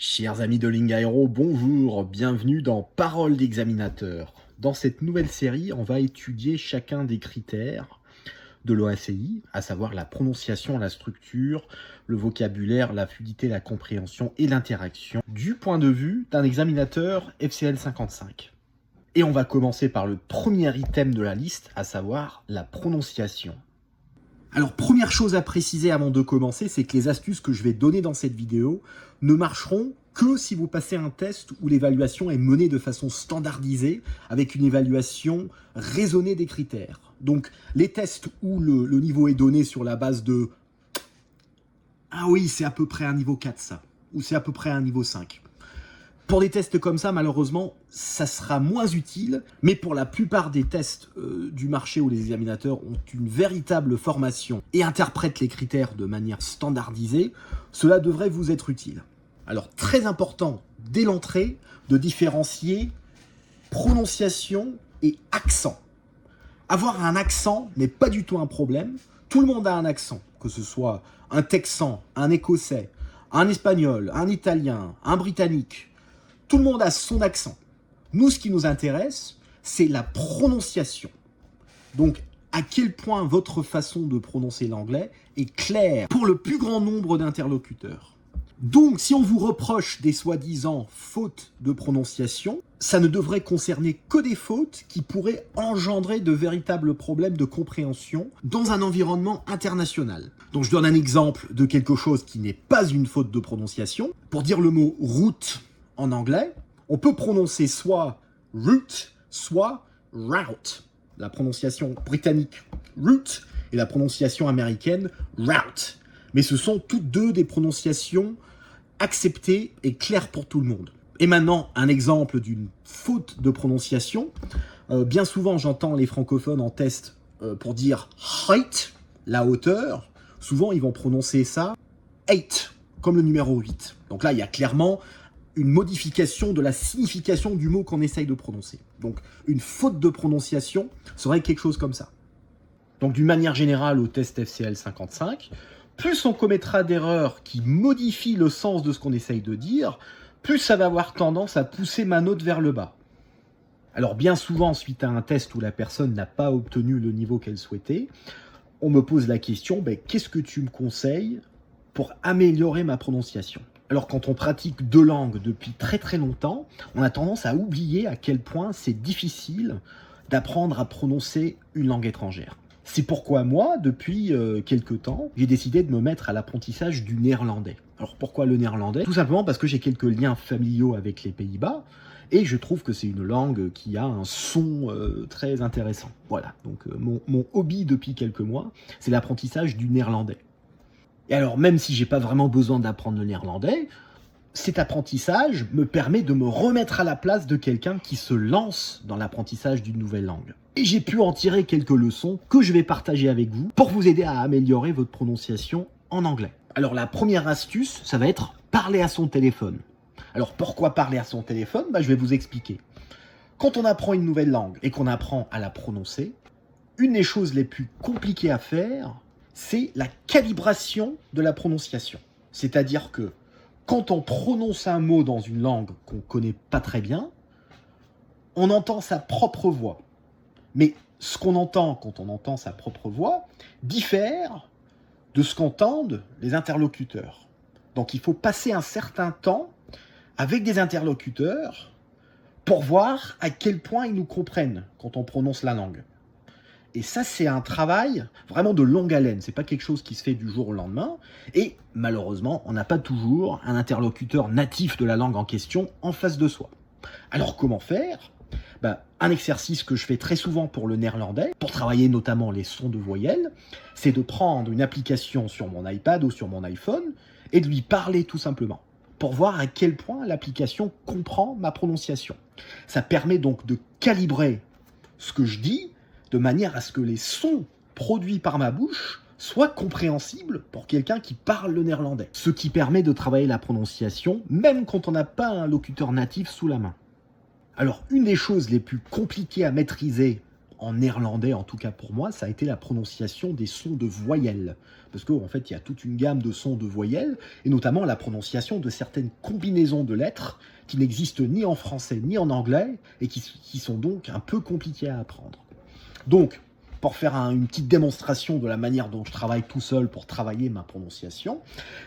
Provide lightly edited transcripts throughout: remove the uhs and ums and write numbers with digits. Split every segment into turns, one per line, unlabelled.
Chers amis de Lingaero, bonjour, bienvenue dans Parole d'examinateur. Dans cette nouvelle série, on va étudier chacun des critères de l'OACI, à savoir la prononciation, la structure, le vocabulaire, la fluidité, la compréhension et l'interaction, du point de vue d'un examinateur FCL 55. Et on va commencer par le premier item de la liste, à savoir la prononciation. Alors, première chose à préciser avant de commencer, c'est que les astuces que je vais donner dans cette vidéo ne marcheront que si vous passez un test où l'évaluation est menée de façon standardisée, avec une évaluation raisonnée des critères. Donc, les tests où le niveau est donné sur la base de « Ah oui, c'est à peu près un niveau 4 ça » ou « C'est à peu près un niveau 5 ». Pour des tests comme ça, malheureusement, ça sera moins utile, mais pour la plupart des tests du marché où les examinateurs ont une véritable formation et interprètent les critères de manière standardisée, cela devrait vous être utile. Alors, très important, dès l'entrée, de différencier prononciation et accent. Avoir un accent n'est pas du tout un problème. Tout le monde a un accent, que ce soit un texan, un écossais, un espagnol, un italien, un britannique. Tout le monde a son accent. Nous, ce qui nous intéresse, c'est la prononciation. Donc, à quel point votre façon de prononcer l'anglais est claire pour le plus grand nombre d'interlocuteurs. Donc, si on vous reproche des soi-disant fautes de prononciation, ça ne devrait concerner que des fautes qui pourraient engendrer de véritables problèmes de compréhension dans un environnement international. Donc, je donne un exemple de quelque chose qui n'est pas une faute de prononciation. Pour dire le mot « route », en anglais, on peut prononcer soit route, soit route. La prononciation britannique route et la prononciation américaine route. Mais ce sont toutes deux des prononciations acceptées et claires pour tout le monde. Et maintenant, un exemple d'une faute de prononciation. Bien souvent, j'entends les francophones en test pour dire height, la hauteur. Souvent, ils vont prononcer ça 8, comme le numéro 8. Donc là, il y a clairement une modification de la signification du mot qu'on essaye de prononcer. Donc, une faute de prononciation serait quelque chose comme ça. Donc, d'une manière générale, au test FCL 55, plus on commettra d'erreurs qui modifient le sens de ce qu'on essaye de dire, plus ça va avoir tendance à pousser ma note vers le bas. Alors, bien souvent, suite à un test où la personne n'a pas obtenu le niveau qu'elle souhaitait, on me pose la question, qu'est-ce que tu me conseilles pour améliorer ma prononciation ? Alors, quand on pratique deux langues depuis très très longtemps, on a tendance à oublier à quel point c'est difficile d'apprendre à prononcer une langue étrangère. C'est pourquoi moi, depuis quelque temps, j'ai décidé de me mettre à l'apprentissage du néerlandais. Alors, pourquoi le néerlandais ? Tout simplement parce que j'ai quelques liens familiaux avec les Pays-Bas et je trouve que c'est une langue qui a un son très intéressant. Voilà, donc mon hobby depuis quelques mois, c'est l'apprentissage du néerlandais. Et alors, même si j'ai pas vraiment besoin d'apprendre le néerlandais, cet apprentissage me permet de me remettre à la place de quelqu'un qui se lance dans l'apprentissage d'une nouvelle langue. Et j'ai pu en tirer quelques leçons que je vais partager avec vous pour vous aider à améliorer votre prononciation en anglais. Alors, la première astuce, ça va être parler à son téléphone. Alors, pourquoi parler à son téléphone ? Je vais vous expliquer. Quand on apprend une nouvelle langue et qu'on apprend à la prononcer, une des choses les plus compliquées à faire, c'est la calibration de la prononciation. C'est-à-dire que quand on prononce un mot dans une langue qu'on ne connaît pas très bien, on entend sa propre voix. Mais ce qu'on entend quand on entend sa propre voix diffère de ce qu'entendent les interlocuteurs. Donc il faut passer un certain temps avec des interlocuteurs pour voir à quel point ils nous comprennent quand on prononce la langue. Et ça, c'est un travail vraiment de longue haleine. C'est pas quelque chose qui se fait du jour au lendemain. Et malheureusement, on n'a pas toujours un interlocuteur natif de la langue en question en face de soi. Alors, comment faire ? Un exercice que je fais très souvent pour le néerlandais, pour travailler notamment les sons de voyelles, c'est de prendre une application sur mon iPad ou sur mon iPhone et de lui parler tout simplement, pour voir à quel point l'application comprend ma prononciation. Ça permet donc de calibrer ce que je dis, de manière à ce que les sons produits par ma bouche soient compréhensibles pour quelqu'un qui parle le néerlandais. Ce qui permet de travailler la prononciation, même quand on n'a pas un locuteur natif sous la main. Alors, une des choses les plus compliquées à maîtriser en néerlandais, en tout cas pour moi, ça a été la prononciation des sons de voyelles. Parce qu'en fait, il y a toute une gamme de sons de voyelles, et notamment la prononciation de certaines combinaisons de lettres qui n'existent ni en français ni en anglais, et qui sont donc un peu compliquées à apprendre. Donc, pour faire une petite démonstration de la manière dont je travaille tout seul pour travailler ma prononciation,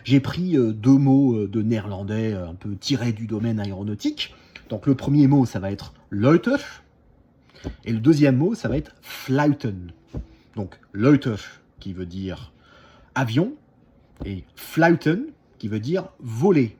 j'ai pris 2 mots de néerlandais un peu tirés du domaine aéronautique. Donc le premier mot, ça va être Leuter, et le deuxième mot, ça va être Fluiten. Donc Leuter, qui veut dire avion, et Fluiten, qui veut dire voler.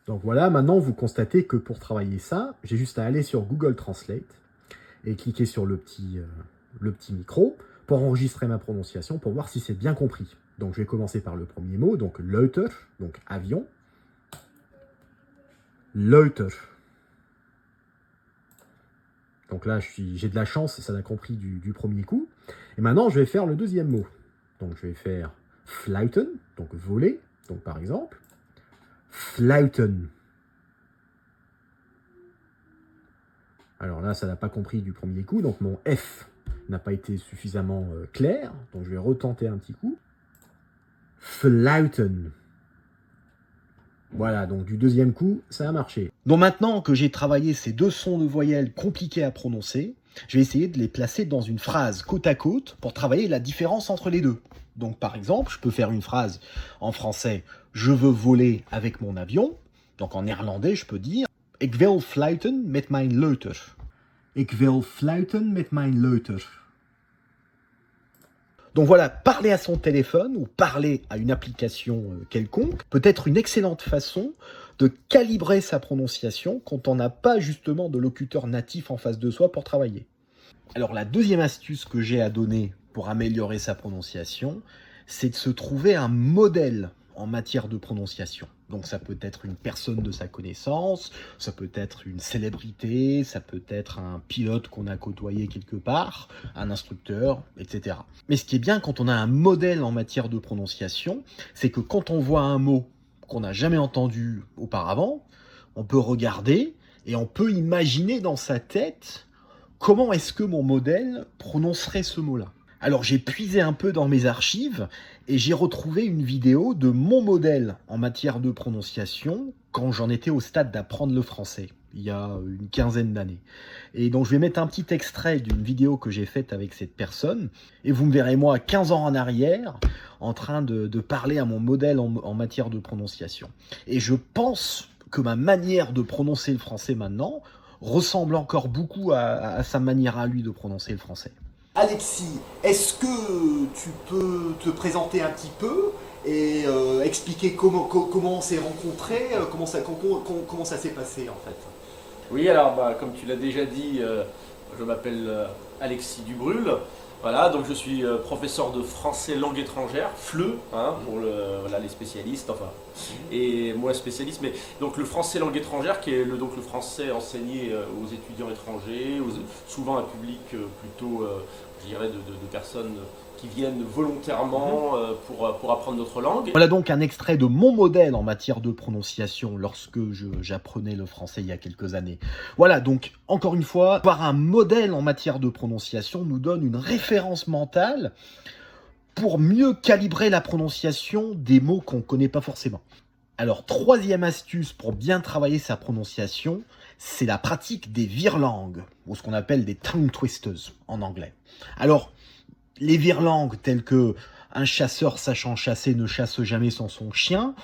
Donc voilà, maintenant vous constatez que pour travailler ça, j'ai juste à aller sur Google Translate et cliquer sur le petit micro pour enregistrer ma prononciation, pour voir si c'est bien compris. Donc je vais commencer par le premier mot, donc Leuter, donc avion. Leuter. Donc là, j'ai de la chance, ça l'a compris du premier coup. Et maintenant, je vais faire le deuxième mot. Donc je vais faire fluiten, donc voler, donc par exemple. Fluiten. Alors là, ça n'a pas compris du premier coup, donc mon F n'a pas été suffisamment clair. Donc je vais retenter un petit coup. Fluiten. Voilà, donc du deuxième coup, ça a marché. Donc maintenant que j'ai travaillé ces 2 sons de voyelles compliqués à prononcer, je vais essayer de les placer dans une phrase côte à côte pour travailler la différence entre les deux. Donc par exemple, je peux faire une phrase en français « Je veux voler avec mon avion ». Donc en néerlandais, je peux dire « Ik wil fluiten met mijn leuter ». « Ik wil fluiten met mijn leuter ». Donc voilà, parler à son téléphone ou parler à une application quelconque peut être une excellente façon de calibrer sa prononciation quand on n'a pas justement de locuteur natif en face de soi pour travailler. Alors la deuxième astuce que j'ai à donner pour améliorer sa prononciation, c'est de se trouver un modèle en matière de prononciation. Donc ça peut être une personne de sa connaissance, ça peut être une célébrité, ça peut être un pilote qu'on a côtoyé quelque part, un instructeur, etc. Mais ce qui est bien quand on a un modèle en matière de prononciation, c'est que quand on voit un mot qu'on n'a jamais entendu auparavant, on peut regarder et on peut imaginer dans sa tête comment est-ce que mon modèle prononcerait ce mot-là. Alors j'ai puisé un peu dans mes archives et j'ai retrouvé une vidéo de mon modèle en matière de prononciation quand j'en étais au stade d'apprendre le français, il y a une quinzaine d'années. Et donc je vais mettre un petit extrait d'une vidéo que j'ai faite avec cette personne et vous me verrez moi 15 ans en arrière en train de parler à mon modèle en matière de prononciation. Et je pense que ma manière de prononcer le français maintenant ressemble encore beaucoup à sa manière à lui de prononcer le français. Alexis, est-ce que tu peux te présenter un petit peu et expliquer comment on s'est rencontrés, comment ça s'est passé en fait?
Oui, alors comme tu l'as déjà dit, je m'appelle Alexis Dubrul. Voilà, donc je suis professeur de français langue étrangère, FLE, hein, pour les spécialistes, enfin, et moi spécialiste, mais donc le français langue étrangère qui est donc le français enseigné aux étudiants étrangers, souvent un public plutôt, je dirais, de personnes qui viennent volontairement pour apprendre notre langue.
Voilà donc un extrait de mon modèle en matière de prononciation lorsque j'apprenais le français il y a quelques années. Voilà, donc encore une fois, avoir un modèle en matière de prononciation nous donne une référence mentale pour mieux calibrer la prononciation des mots qu'on ne connaît pas forcément. Alors, troisième astuce pour bien travailler sa prononciation, c'est la pratique des virelangues, ou ce qu'on appelle des tongue twisters en anglais. Alors, les virelangues telles que « un chasseur sachant chasser ne chasse jamais sans son chien »,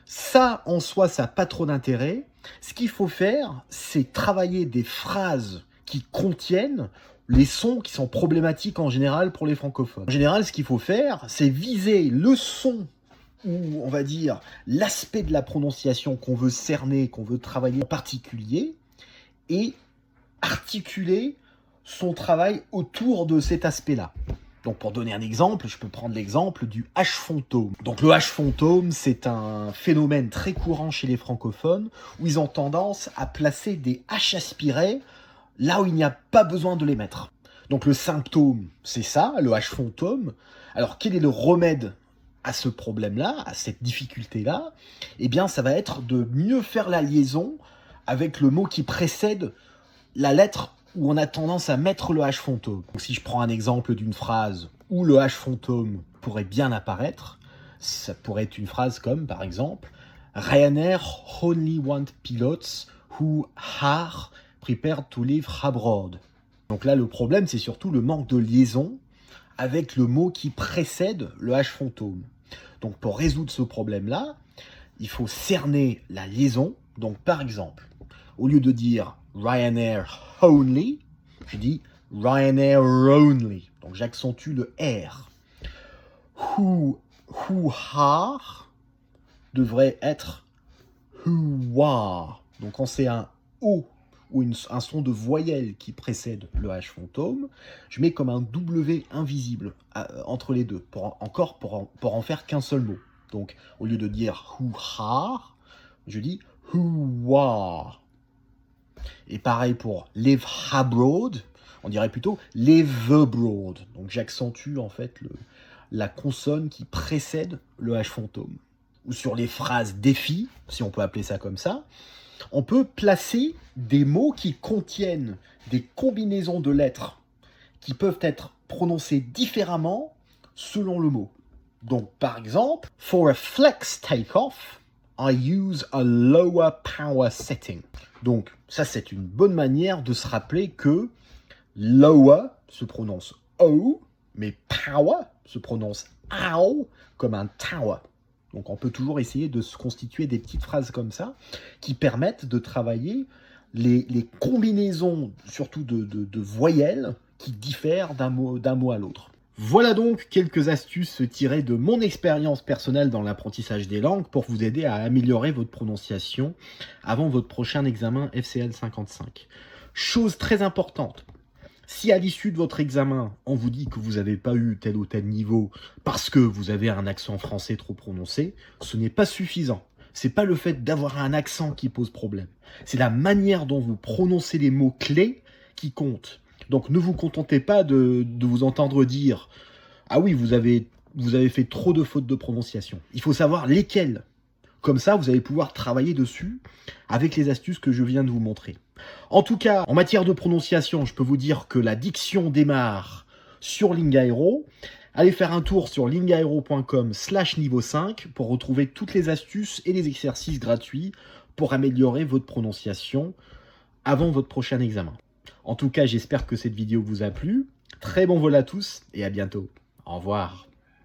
ça, en soi, ça n'a pas trop d'intérêt. Ce qu'il faut faire, c'est travailler des phrases qui contiennent les sons qui sont problématiques en général pour les francophones. En général, ce qu'il faut faire, c'est viser le son ou, on va dire, l'aspect de la prononciation qu'on veut cerner, qu'on veut travailler en particulier, et articuler son travail autour de cet aspect-là. Donc pour donner un exemple, je peux prendre l'exemple du H-fantôme. Donc le H-fantôme, c'est un phénomène très courant chez les francophones où ils ont tendance à placer des H aspirés là où il n'y a pas besoin de les mettre. Donc le symptôme, c'est ça, le H-fantôme. Alors quel est le remède à ce problème-là, à cette difficulté-là? Eh bien ça va être de mieux faire la liaison avec le mot qui précède la lettre où on a tendance à mettre le H fantôme. Donc si je prends un exemple d'une phrase où le H fantôme pourrait bien apparaître, ça pourrait être une phrase comme, par exemple, Ryanair only want pilots who are prepared to live abroad. Donc là, le problème, c'est surtout le manque de liaison avec le mot qui précède le H fantôme. Donc pour résoudre ce problème-là, il faut cerner la liaison. Donc par exemple, au lieu de dire Ryanair only, je dis Ryanair only. Donc j'accentue le R. Who are devrait être who are. Donc quand c'est un O ou un son de voyelle qui précède le H fantôme, je mets comme un W invisible entre les deux, pour en faire qu'un seul mot. Donc, au lieu de dire who are, je dis who are. Et pareil pour live abroad, on dirait plutôt live abroad. Donc, j'accentue en fait la consonne qui précède le H fantôme. Ou sur les phrases défis, si on peut appeler ça comme ça, on peut placer des mots qui contiennent des combinaisons de lettres qui peuvent être prononcées différemment selon le mot. Donc, par exemple, for a flex takeoff, I use a lower power setting. Donc, ça, c'est une bonne manière de se rappeler que lower se prononce O, mais power se prononce OW, comme un tower. Donc on peut toujours essayer de se constituer des petites phrases comme ça qui permettent de travailler les combinaisons, surtout de voyelles, qui diffèrent d'un mot à l'autre. Voilà donc quelques astuces tirées de mon expérience personnelle dans l'apprentissage des langues pour vous aider à améliorer votre prononciation avant votre prochain examen FCL 55. Chose très importante. Si à l'issue de votre examen, on vous dit que vous n'avez pas eu tel ou tel niveau parce que vous avez un accent français trop prononcé, ce n'est pas suffisant. C'est pas le fait d'avoir un accent qui pose problème. C'est la manière dont vous prononcez les mots clés qui compte. Donc ne vous contentez pas de vous entendre dire « Ah oui, vous avez fait trop de fautes de prononciation ». Il faut savoir lesquelles. Comme ça, vous allez pouvoir travailler dessus avec les astuces que je viens de vous montrer. En tout cas, en matière de prononciation, je peux vous dire que la diction démarre sur Lingaero. Allez faire un tour sur lingaero.com/niveau 5 pour retrouver toutes les astuces et les exercices gratuits pour améliorer votre prononciation avant votre prochain examen. En tout cas, j'espère que cette vidéo vous a plu. Très bon vol à tous et à bientôt. Au revoir.